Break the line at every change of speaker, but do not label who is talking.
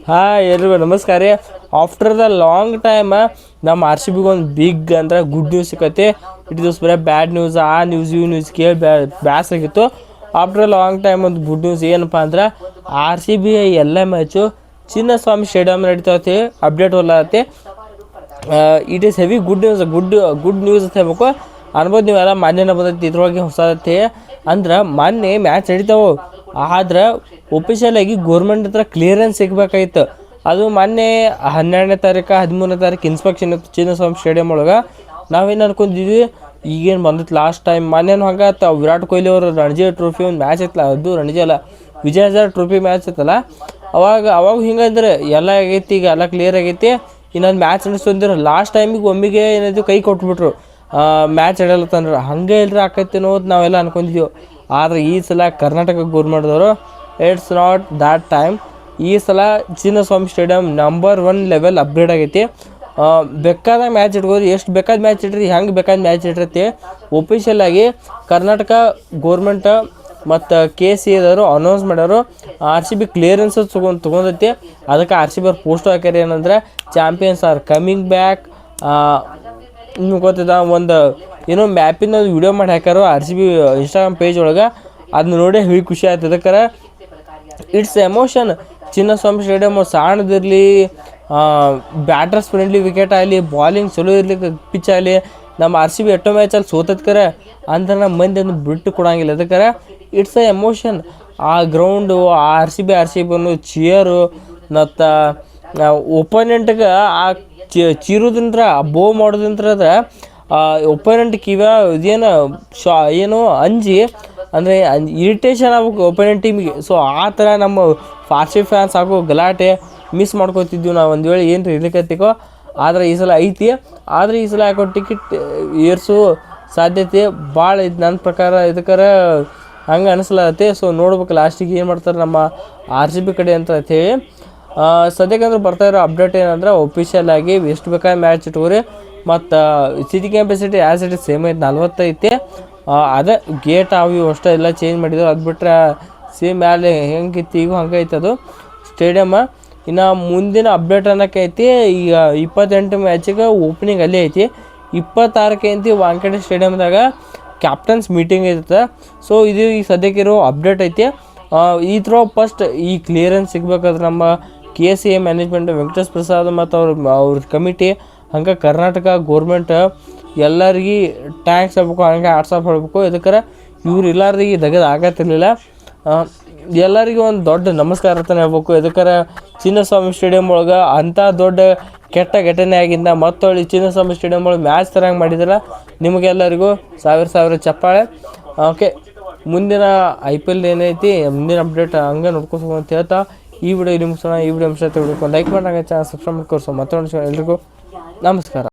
ಹಾಂ ಎಲ್ರಿಗೂ ನಮಸ್ಕಾರ ರೀ. ಆಫ್ಟರ್ ದ ಲಾಂಗ್ ಟೈಮ್ ನಮ್ಮ ಆರ್ ಸಿ ಬಿಗೆ ಒಂದು ಬಿಗ್ ಅಂದ್ರೆ ಗುಡ್ ನ್ಯೂಸ್ ಸಿಕ್ಕೈತಿ. ಇಟ್ ದಿವಸ ಬರೀ ಬ್ಯಾಡ್ ನ್ಯೂಸ್ ಆ ನ್ಯೂಸ್ ಇವು ನ್ಯೂಸ್ ಕೇಳಿ ಬ್ಯಾಸಾಗಿತ್ತು. ಆಫ್ಟರ್ ಲಾಂಗ್ ಟೈಮ್ ಒಂದು ಗುಡ್ ನ್ಯೂಸ್ ಏನಪ್ಪ ಅಂದ್ರೆ ಆರ್ ಸಿ ಬಿ ಎಲ್ಲ ಮ್ಯಾಚು ಚಿನ್ನಸ್ವಾಮಿ ಸ್ಟೇಡಿಯಮ್ ನಡೀತೈತಿ. ಅಪ್ಡೇಟ್ ಹೊಲತಿ. It is heavy good news. Good news ಅಂತ ಹೇಳ್ಬೇಕು ಅನ್ಬೋದು. ನೀವೆಲ್ಲ ಮೊನ್ನೆ ಬಂದೈತಿ ಇದ್ರೊಳಗೆ ಹೊಸದೈತಿ ಅಂದ್ರೆ ಮೊನ್ನೆ ಮ್ಯಾಚ್ ನಡೀತಾವೆ. ಆದ್ರೆ ಒಫಿಷಿಯಲ್ ಆಗಿ ಗೋರ್ಮೆಂಟ್ ಹತ್ರ ಕ್ಲಿಯರೆನ್ಸ್ ಸಿಗ್ಬೇಕಾಗಿತ್ತು. ಅದು ಮೊನ್ನೆ 12ನೇ ತಾರೀಕು 13ನೇ ತಾರೀಕು ಇನ್ಸ್ಪೆಕ್ಷನ್ ಇತ್ತು ಚಿನ್ನಸ್ವಾಮಿ ಸ್ಟೇಡಿಯಮ್ ಒಳಗೆ. ನಾವೇನು ಅನ್ಕೊಂಡಿದ್ವಿ ಈಗೇನು ಬಂದಿತ್ತು ಲಾಸ್ಟ್ ಟೈಮ್ ಮೊನ್ನೆನೂ ಹಂಗೆ ವಿರಾಟ್ ಕೊಹ್ಲಿ ಅವರು ರಣಜಿ ಟ್ರೋಫಿ ಒಂದು ಮ್ಯಾಚ್ ಇತ್ತಲ್ಲ, ಅದು ರಣಜಿ ಅಲ್ಲ ವಿಜಯ್ ಹಜಾರೆ ಟ್ರೋಫಿ ಮ್ಯಾಚ್ ಇತ್ತಲ್ಲ, ಅವಾಗ ಹಿಂಗಂದ್ರೆ ಎಲ್ಲ ಆಗೈತಿ, ಈಗ ಎಲ್ಲ ಕ್ಲಿಯರ್ ಆಗೈತಿ, ಇನ್ನೊಂದು ಮ್ಯಾಚ್ ನಡೆಸೋಂದ್ರೆ ಲಾಸ್ಟ್ ಟೈಮಿಗೆ ಒಮ್ಮಿಗೆ ಏನಾಯ್ತು ಕೈ ಕೊಟ್ಬಿಟ್ರು ಮ್ಯಾಚ್ ಆಡಲತ್ತಂದ್ರೆ. ಹಂಗೆ ಇಲ್ಲರಿ ಆಕೈತಿ ಅನ್ನೋದು ನಾವೆಲ್ಲ ಅನ್ಕೊಂಡಿದ್ದೀವಿ. ಆದರೆ ಈ ಸಲ ಕರ್ನಾಟಕ ಗೌರ್ಮೆಂಟ್ದವರು ಇಟ್ಸ್ ನಾಟ್ ದ್ಯಾಟ್ ಟೈಮ್. ಈ ಸಲ Chinnaswamy stadium number 1 level upgrade ಆಗೈತಿ. ಬೇಕಾದ ಮ್ಯಾಚ್ ಇಟ್ಕೋರಿ, ಎಷ್ಟು ಬೇಕಾದ ಮ್ಯಾಚ್ ಇಡ್ರಿ, ಹೆಂಗೆ ಬೇಕಾದ ಮ್ಯಾಚ್ ಇಟ್ಟಿರ್ತಿ. ಒಫಿಷಿಯಲ್ ಆಗಿ ಕರ್ನಾಟಕ ಗೋರ್ಮೆಂಟ್ ಮತ್ತು KCAದವರು ಅನೌನ್ಸ್ ಮಾಡ್ಯಾರು ಆರ್ ಸಿ ಬಿ ಕ್ಲಿಯರೆನ್ಸ್ ತೊಗೊಂಡೈತಿ. ಅದಕ್ಕೆ ಆರ್ ಸಿ ಬಿ ಅವ್ರು ಪೋಸ್ಟ್ ಹಾಕ್ಯಾರ ಏನಂದ್ರೆ ಚಾಂಪಿಯನ್ಸ್ ಆರ್ ಕಮಿಂಗ್ ಬ್ಯಾಕ್. ನಿಮ್ಗೆ ಗೊತ್ತಿದೆ ಒಂದು ಏನೋ ಮ್ಯಾಪಿನ ವಿಡಿಯೋ ಮಾಡಿ ಹಾಕ್ಯಾರೋ R C B Instagram page ಒಳಗೆ. ಅದನ್ನ ನೋಡಿ ಹೇಳಿ ಖುಷಿ ಆಯ್ತು. ಅದಕ್ಕೆ ಇಟ್ಸ್ ಎಮೋಷನ್. ಚಿನ್ನಸ್ವಾಮಿ ಸ್ಟೇಡಿಯಮ್ ಸಣ್ಣದಿರಲಿ, ಬ್ಯಾಟರ್ಸ್ ಫ್ರೆಂಡ್ಲಿ ವಿಕೆಟ್ ಆಗಲಿ, ಬಾಲಿಂಗ್ ಚಲೋ ಇರ್ಲಿಕ್ಕೆ ಪಿಚ್ ಆಗಲಿ, ನಮ್ಮ ಆರ್ ಸಿ ಬಿ ಎಷ್ಟೋ ಮ್ಯಾಚಲ್ಲಿ ಸೋತದ್ಕರೆ ಅಂದ್ರೆ ನಮ್ಮ ಮಂದಿ ಒಂದು ಬಿಟ್ಟು ಕೊಡೋಂಗಿಲ್ಲ. ಅದಕ್ಕೆ ಇಟ್ಸ್ ಎ ಎಮೋಷನ್. ಆ ಗ್ರೌಂಡು, ಆರ್ ಸಿ ಬಿ ಅನ್ನೋ ಚಿಯರು ಮತ್ತು ಒಪೋನೆಂಟ್ಗೆ ಆ ಚೀರೋದಂದ್ರೆ ಬೋ ಮಾಡೋದಂದ್ರೆ ಒಪೋನೆಂಟ್ ಇದೇನು ಏನು ಅಂಜಿ ಅಂದರೆ ಇರಿಟೇಷನ್ ಆಗ್ಬೇಕು ಒಪೋನೆಂಟ್ ಟೀಮಿಗೆ. ಸೊ ಆ ಥರ ನಮ್ಮ ಆರ್ ಸಿ ಬಿ ಫ್ಯಾನ್ಸ್ ಆಗೋ ಗಲಾಟೆ ಮಿಸ್ ಮಾಡ್ಕೊತಿದ್ವಿ ನಾವು. ಒಂದು ವೇಳೆ ಏನು ಇರ್ಲಿಕ್ಕತ್ತಿಕೋ. ಆದರೆ ಈ ಸಲ ಐತಿ. ಆದರೆ ಈ ಸಲ ಯಾಕೋ ಟಿಕೆಟ್ ಏರ್ಸೋ ಸಾಧ್ಯತೆ ಭಾಳ ಐತಿ ನನ್ನ ಪ್ರಕಾರ. ಇದಕ್ಕಾರ ಹಂಗೆ ಅನಿಸ್ಲತ್ತೆ. ಸೊ ನೋಡ್ಬೇಕು ಲಾಸ್ಟಿಗೆ ಏನು ಮಾಡ್ತಾರೆ ನಮ್ಮ ಆರ್ ಸಿ ಬಿ ಕಡೆ ಅಂತ ಹೇಳಿ. ಸದ್ಯಕ್ಕಂದ್ರೆ ಬರ್ತಾಯಿರೋ ಅಪ್ಡೇಟ್ ಏನಂದ್ರೆ ಒಫಿಷಿಯಲ್ ಆಗಿ ಎಷ್ಟು ಬೇಕಾದ್ರೆ ಮ್ಯಾಚ್ ಇಟ್ಕೋರಿ. ಮತ್ತು city capacity as it is same ಐತೆ 40 ಐತಿ. ಅದೇ ಗೇಟ್ ಅವು ಅಷ್ಟೇ ಎಲ್ಲ ಚೇಂಜ್ ಮಾಡಿದ್ರು. ಅದು ಬಿಟ್ಟರೆ ಸೇಮ್ ಮೇಲೆ ಹೆಂಗಿತ್ತು ಈಗ ಹಂಗೆ ಐತೆ ಅದು ಸ್ಟೇಡಿಯಮ್ಮ. ಇನ್ನು ಮುಂದಿನ ಅಪ್ಡೇಟ್ ಅನ್ನೋಕೆ ಐತಿ. ಈಗ 28 ಮ್ಯಾಚಿಗೆ ಓಪನಿಂಗ್ ಅಲ್ಲೇ ಐತಿ. 26ಕ್ಕೆ ಐತಿ ವಾಂಖೇಡೆ ಸ್ಟೇಡಿಯಮ್ದಾಗ ಕ್ಯಾಪ್ಟನ್ಸ್ ಮೀಟಿಂಗ್ ಐತೆ. ಸೊ ಇದು ಈಗ ಸದ್ಯಕ್ಕಿರೋ ಅಪ್ಡೇಟ್ ಐತಿ. ಈ ಥರ ಫಸ್ಟ್ ಈ ಕ್ಲಿಯರೆನ್ಸ್ ಸಿಗ್ಬೇಕಾದ್ರೆ ನಮ್ಮ KCA ಮ್ಯಾನೇಜ್ಮೆಂಟ್ ವೆಂಕಟೇಶ್ ಪ್ರಸಾದ್ ಮತ್ತು ಅವ್ರ ಕಮಿಟಿ, ಹಂಗೆ ಕರ್ನಾಟಕ ಗೋರ್ಮೆಂಟ್ ಎಲ್ಲರಿಗೆ ಟ್ಯಾಂಕ್ಸ್ ಹೇಳ್ಬೇಕು, ಹಂಗೆ ಆಫ್ ಹೇಳ್ಬೇಕು. ಇದಕ್ಕೆ ಇವ್ರು ಇಲ್ಲಾರ್ದಿಗೆ ತೆಗೆದು ಆಗತ್ತಿರಲಿಲ್ಲ. ಎಲ್ಲರಿಗೂ ಒಂದು ದೊಡ್ಡ ನಮಸ್ಕಾರ ಅಂತಲೇ ಹೇಳ್ಬೇಕು. ಇದಕ್ಕೆ ಚಿನ್ನಸ್ವಾಮಿ ಸ್ಟೇಡಿಯಮ್ ಒಳಗೆ ಅಂಥ ದೊಡ್ಡ ಕೆಟ್ಟ ಘಟನೆ ಆಗಿಂದ ಮತ್ತೊಳ್ಳಿ ಚಿನ್ನಸ್ವಾಮಿ ಸ್ಟೇಡಿಯಮ್ ಒಳಗೆ ಮ್ಯಾಚ್ ತರಂಗೆ ಮಾಡಿದ್ರೆ ನಿಮಗೆಲ್ಲರಿಗೂ ಸಾವಿರ ಚಪ್ಪಾಳೆ. ಓಕೆ, ಮುಂದಿನ IPL ಏನೈತಿ ಮುಂದಿನ ಅಪ್ಡೇಟ್ ಹಂಗೆ ನೋಡ್ಕೊಸೋ ಅಂತ ಹೇಳ್ತಾ ಈ ವಿಡಿಯೋ ನಿಮ್ಗೆ ಈ ವಿಡಿಯೋ ಲೈಕ್ ಮಾಡಿ, ಚಾನಲ್ ಸಬ್ಸ್ಕ್ರೈಬ್ ಮಾಡ್ಕೊಸೋ. ಮತ್ತೊಂದು ಎಲ್ರಿಗೂ ನಮಸ್ಕಾರ.